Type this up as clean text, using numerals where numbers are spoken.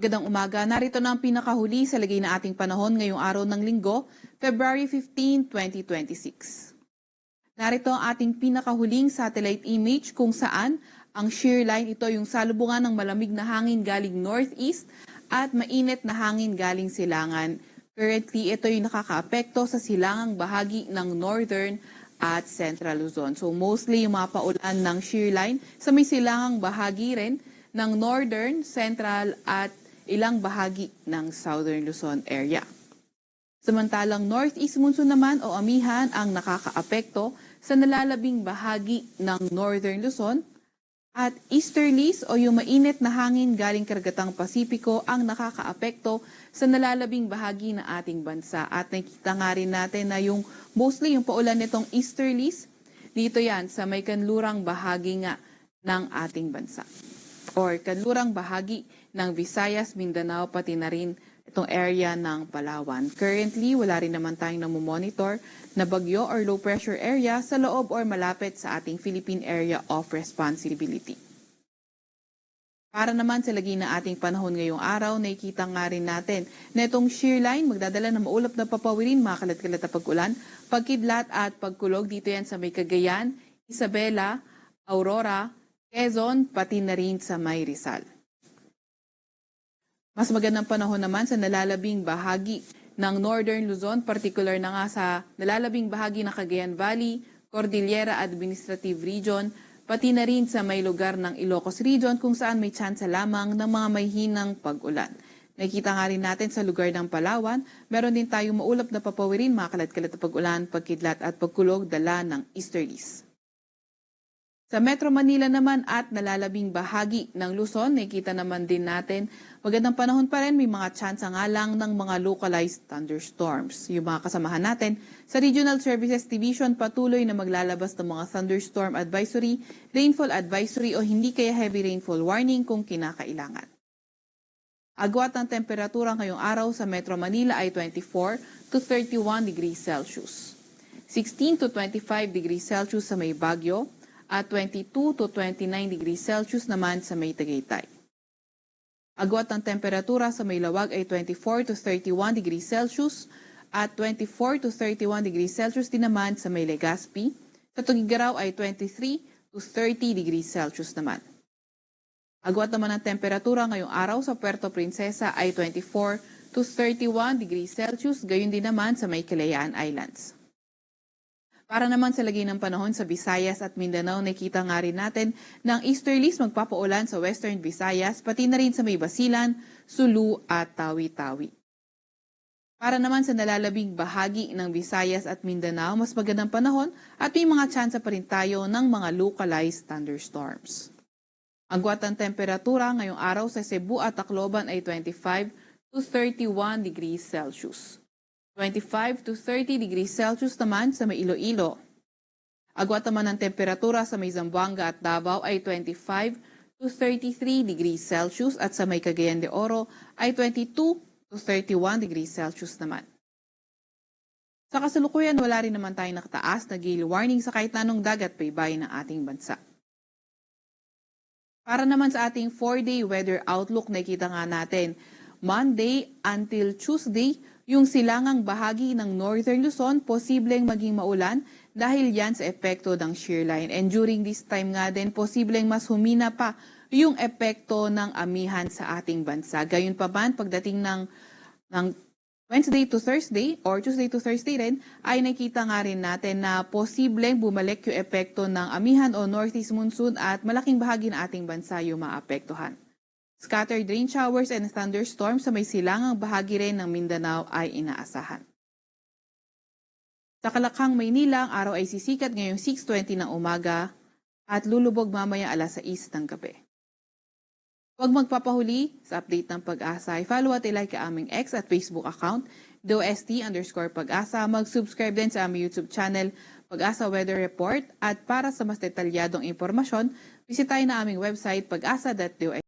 magandang umaga. Narito na ang pinakahuli sa lagay na ating panahon ngayong araw ng Linggo, February 15, 2026. Narito ang ating pinakahuling satellite image kung saan ang shear line, ito yung salubungan ng malamig na hangin galing northeast at mainit na hangin galing silangan. Currently, ito yung nakakaapekto sa silangang bahagi ng northern at central Luzon. So mostly yung mga paulan ng shear line sa may silangang bahagi rin ng northern, central at ilang bahagi ng southern Luzon area. Samantalang northeast monsoon naman o amihan ang nakakaapekto sa nalalabing bahagi ng northern Luzon at easterlies o yung mainit na hangin galing karagatang Pasipiko ang nakakaapekto sa nalalabing bahagi ng ating bansa. At nakita nga rin natin na yung mostly yung paulan nitong easterlies, dito yan sa may kanlurang bahagi nga ng ating bansa or kanlurang bahagi ng Visayas, Mindanao, pati na rin itong area ng Palawan. Currently, wala rin naman tayong namomonitor na bagyo or low pressure area sa loob or malapit sa ating Philippine Area of Responsibility. Para naman sa lagi na ating panahon ngayong araw, nakikita nga rin natin na itong shear line magdadala ng maulap na papawirin, mga kalat-kalat na pag-ulan, pagkidlat at pagkulog. Dito yan sa may Cagayan, Isabela, Aurora, Quezon, pati na rin sa may Rizal. Mas magandang panahon naman sa nalalabing bahagi ng Northern Luzon, particular na nga sa nalalabing bahagi ng Cagayan Valley, Cordillera Administrative Region, pati na rin sa may lugar ng Ilocos Region kung saan may tsansa lamang ng mga may hinang pag-ulan. Nakikita nga rin natin sa lugar ng Palawan, meron din tayong maulap na papawirin, mga kalat-kalat na pag-ulan, pagkidlat at pagkulog dala ng easterlies. Sa Metro Manila naman at nalalabing bahagi ng Luzon, nakikita naman din natin magandang panahon pa rin, may mga tsansa nga lang ng mga localized thunderstorms. Yung mga kasamahan natin sa Regional Services Division patuloy na maglalabas ng mga thunderstorm advisory, rainfall advisory o hindi kaya heavy rainfall warning kung kinakailangan. Agwat ng temperatura ngayong araw sa Metro Manila ay 24 to 31 degrees Celsius. 16 to 25 degrees Celsius sa may Baguio, at 22 to 29 degrees Celsius naman sa may Tagaytay. Agwat ng temperatura sa may Lawag ay 24 to 31 degrees Celsius at 24 to 31 degrees Celsius din naman sa may Legazpi. Sa Tugigaraw ay 23 to 30 degrees Celsius naman. Agwat naman ng temperatura ngayong araw sa Puerto Princesa ay 24 to 31 degrees Celsius, gayon din naman sa may Kalayaan Islands. Para naman sa lagay ng panahon sa Visayas at Mindanao, nakita nga rin natin na ang easterlies magpapaulan sa Western Visayas, pati na rin sa may Basilan, Sulu at Tawi-Tawi. Para naman sa nalalabing bahagi ng Visayas at Mindanao, mas magandang panahon at may mga tsansa pa rin tayo ng mga localized thunderstorms. Ang agwat ng temperatura ngayong araw sa Cebu at Tacloban ay 25 to 31 degrees Celsius. 25 to 30 degrees Celsius naman sa may Iloilo. Agwat naman ng temperatura sa may Zamboanga at Davao ay 25 to 33 degrees Celsius at sa may Cagayan de Oro ay 22 to 31 degrees Celsius naman. Sa kasalukuyan, wala rin naman tayong nakataas na gale warning sa kahit anong dagat baybayin ng ating bansa. Para naman sa ating 4-day weather outlook, nakikita nga natin Monday until Tuesday, yung silangang bahagi ng Northern Luzon, posibleng maging maulan dahil yan sa epekto ng shear line. And during this time nga din, posibleng mas humina pa yung epekto ng amihan sa ating bansa. Gayun pa man, pagdating ng Wednesday to Thursday or Tuesday to Thursday rin, ay nakita nga rin natin na posibleng bumalik yung epekto ng amihan o northeast monsoon at malaking bahagi ng ating bansa yung maapektuhan. Scattered rain showers and thunderstorms sa may silangang bahagi rin ng Mindanao ay inaasahan. Sa Kalakhang, Maynila, ang araw ay sisikat ngayong 6:20 ng umaga at lulubog mamaya alas 6 ng gabi. Huwag magpapahuli sa update ng Pag-asa. I-follow at i-like ang aming X at Facebook account, DOST_Pag-asa. Mag-subscribe din sa aming YouTube channel, Pag-asa Weather Report. At para sa mas detalyadong impormasyon, bisitahin na aming website, pag-asa.dost.